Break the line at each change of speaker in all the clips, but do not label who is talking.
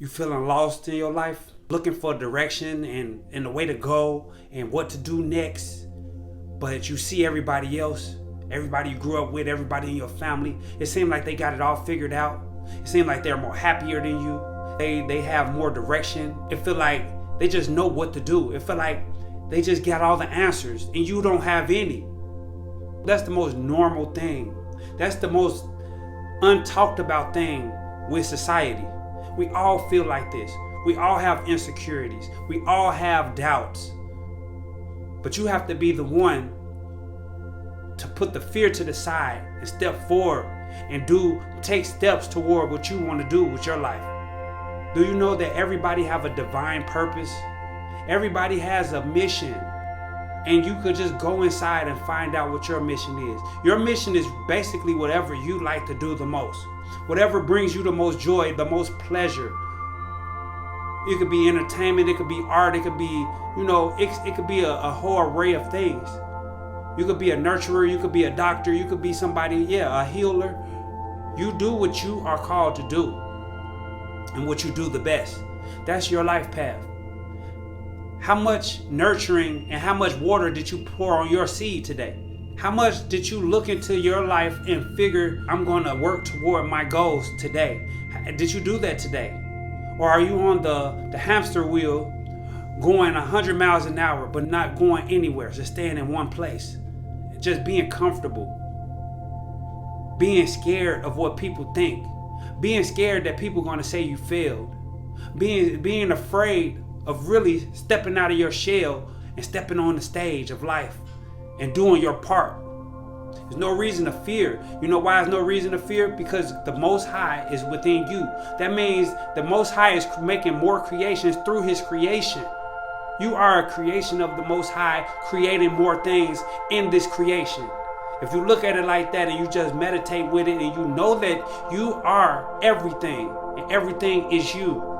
You feeling lost in your life, looking for direction and the way to go and what to do next, but you see everybody else, everybody you grew up with, everybody in your family, it seems like they got it all figured out. It seems like they're more happier than you. They have more direction. It feel like they just know what to do. It feel like they just got all the answers and you don't have any. That's the most normal thing. That's the most untalked about thing with society. We all feel like this. We all have insecurities. We all have doubts. But you have to be the one to put the fear to the side and step forward and take steps toward what you want to do with your life. Do you know that everybody have a divine purpose? Everybody has a mission. And you could just go inside and find out what your mission is. Your mission is basically whatever you like to do the most. Whatever brings you the most joy, the most pleasure. It could be entertainment, it could be art, it could be, it could be a whole array of things. You could be a nurturer, you could be a doctor, you could be somebody, a healer. You do what you are called to do and what you do the best. That's your life path. How much nurturing and how much water did you pour on your seed today? How much did you look into your life and figure, I'm going to work toward my goals today? Did you do that today? Or are you on the hamster wheel going 100 miles an hour but not going anywhere, just staying in one place, just being comfortable, being scared of what people think, being scared that people are going to say you failed, being afraid of really stepping out of your shell and stepping on the stage of life and doing your part. There's no reason to fear. You know why there's no reason to fear? Because the Most High is within you. That means the Most High is making more creations through His creation. You are a creation of the Most High, creating more things in this creation. If you look at it like that and you just meditate with it and you know that you are everything and everything is you,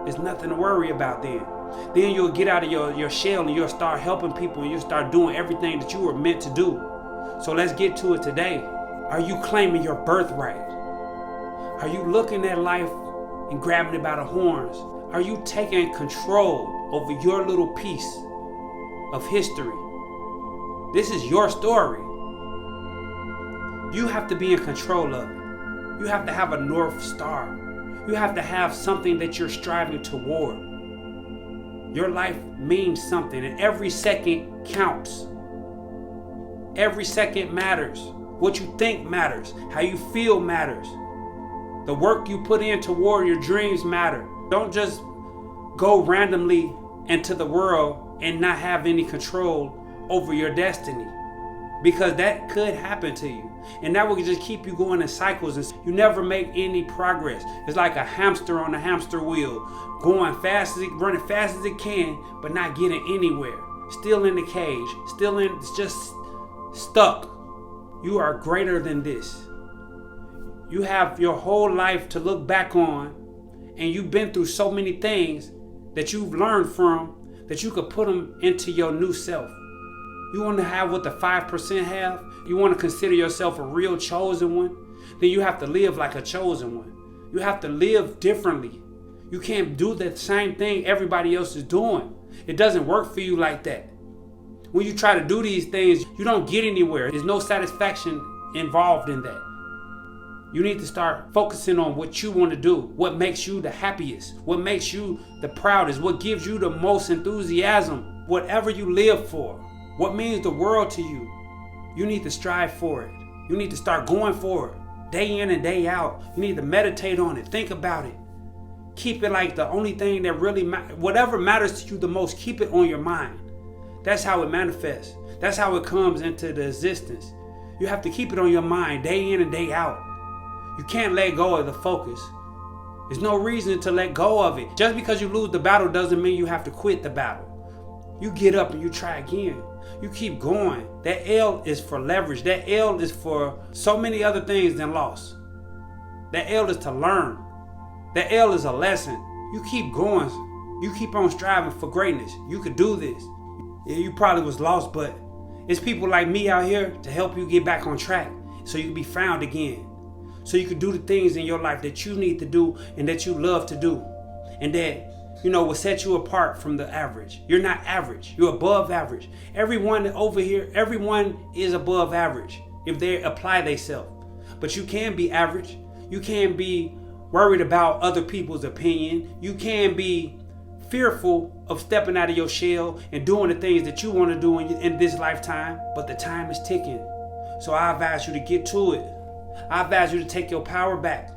there's nothing to worry about then. Then you'll get out of your shell and you'll start helping people and you'll start doing everything that you were meant to do. So let's get to it today. Are you claiming your birthright? Are you looking at life and grabbing it by the horns? Are you taking control over your little piece of history? This is your story. You have to be in control of it. You have to have a North Star. You have to have something that you're striving toward. Your life means something, and every second counts. Every second matters. What you think matters. How you feel matters. The work you put in toward your dreams matter. Don't just go randomly into the world and not have any control over your destiny, because that could happen to you. And that will just keep you going in cycles and you never make any progress. It's like a hamster on a hamster wheel, going running fast as it can, but not getting anywhere. Still in the cage, it's just stuck. You are greater than this. You have your whole life to look back on, and you've been through so many things that you've learned from that you could put them into your new self. You want to have what the 5% have? You want to consider yourself a real chosen one? Then you have to live like a chosen one. You have to live differently. You can't do the same thing everybody else is doing. It doesn't work for you like that. When you try to do these things, you don't get anywhere. There's no satisfaction involved in that. You need to start focusing on what you want to do, what makes you the happiest, what makes you the proudest, what gives you the most enthusiasm, whatever you live for. What means the world to you? You need to strive for it. You need to start going for it, day in and day out. You need to meditate on it, think about it. Keep it like the only thing that really matters. Whatever matters to you the most, keep it on your mind. That's how it manifests. That's how it comes into the existence. You have to keep it on your mind, day in and day out. You can't let go of the focus. There's no reason to let go of it. Just because you lose the battle doesn't mean you have to quit the battle. You get up and you try again. You keep going. That L is for leverage. That L is for so many other things than loss. That L is to learn. That L is a lesson. You keep going. You keep on striving for greatness. You could do this. You probably was lost, but it's people like me out here to help you get back on track so you can be found again. so you can do the things in your life that you need to do and that you love to do, and that, you know, will set you apart from the average. You're not average. You're above average. Everyone over here, everyone is above average if they apply themselves. But you can be average. You can be worried about other people's opinion. You can be fearful of stepping out of your shell and doing the things that you want to do in this lifetime. But the time is ticking. So I advise you to get to it. I advise you to take your power back.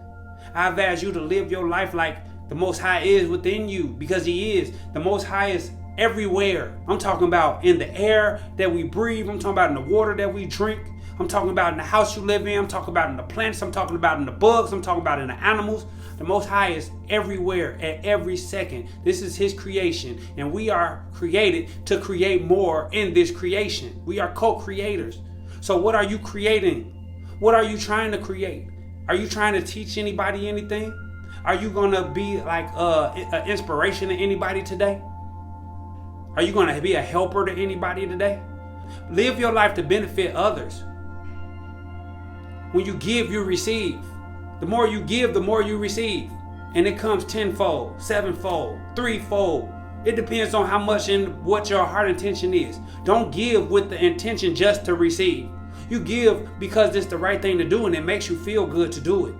I advise you to live your life like the Most High is within you, because He is. The Most High is everywhere. I'm talking about in the air that we breathe. I'm talking about in the water that we drink. I'm talking about in the house you live in. I'm talking about in the plants. I'm talking about in the bugs. I'm talking about in the animals. The Most High is everywhere at every second. This is His creation, and we are created to create more in this creation. We are co-creators. So what are you creating? What are you trying to create? Are you trying to teach anybody anything? Are you going to be like an inspiration to anybody today? Are you going to be a helper to anybody today? Live your life to benefit others. When you give, you receive. The more you give, the more you receive. And it comes tenfold, sevenfold, threefold. It depends on how much and what your heart intention is. Don't give with the intention just to receive. You give because it's the right thing to do, and it makes you feel good to do it.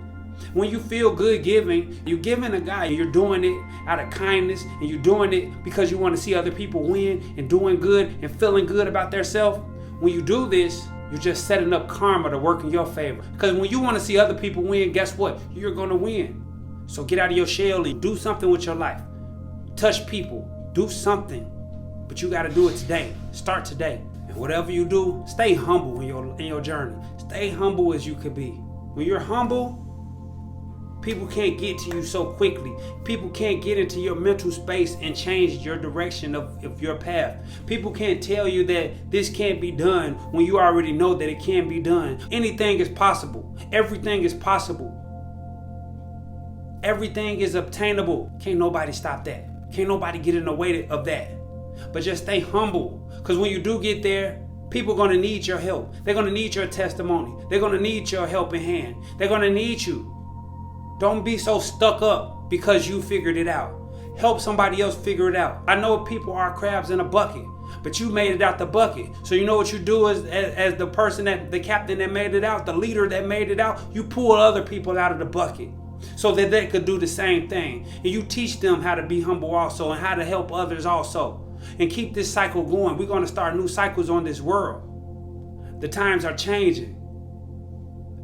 When you feel good giving, you're giving a guy, and you're doing it out of kindness, and you're doing it because you want to see other people win and doing good and feeling good about themselves. When you do this, you're just setting up karma to work in your favor. Because when you want to see other people win, guess what? You're going to win. So get out of your shell and do something with your life. Touch people. Do something. But you got to do it today. Start today. And whatever you do, stay humble in your journey. Stay humble as you could be. When you're humble, people can't get to you so quickly. People can't get into your mental space and change your direction of your path. People can't tell you that this can't be done when you already know that it can be done. Anything is possible. Everything is possible. Everything is obtainable. Can't nobody stop that. Can't nobody get in the way of that. But just stay humble. Because when you do get there, people are going to need your help. They're going to need your testimony. They're going to need your helping hand. They're going to need you. Don't be so stuck up because you figured it out. Help somebody else figure it out. I know people are crabs in a bucket, but you made it out the bucket. So you know what you do as the person the captain that made it out, the leader that made it out, you pull other people out of the bucket so that they could do the same thing. And you teach them how to be humble also and how to help others also. And keep this cycle going. We're going to start new cycles on this world. The times are changing.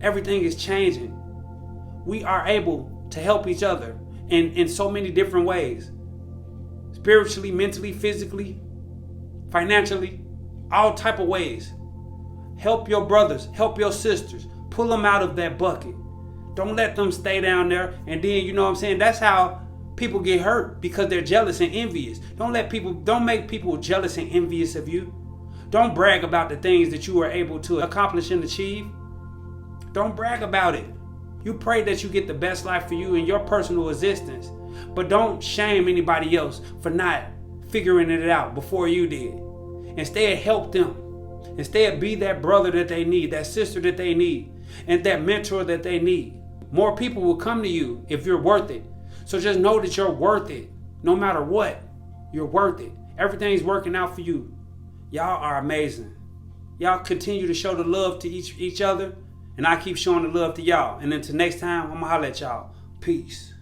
Everything is changing. We are able to help each other in so many different ways. Spiritually, mentally, physically, financially, all type of ways. Help your brothers, help your sisters. Pull them out of that bucket. Don't let them stay down there. And then, you know what I'm saying? That's how people get hurt, because they're jealous and envious. Don't make people jealous and envious of you. Don't brag about the things that you were able to accomplish and achieve. Don't brag about it. You pray that you get the best life for you in your personal existence, but don't shame anybody else for not figuring it out before you did. Instead, help them. Instead, be that brother that they need, that sister that they need, and that mentor that they need. More people will come to you if you're worth it. So just know that you're worth it. No matter what, you're worth it. Everything's working out for you. Y'all are amazing. Y'all continue to show the love to each other, and I keep showing the love to y'all. And until next time, I'm going to holler at y'all. Peace.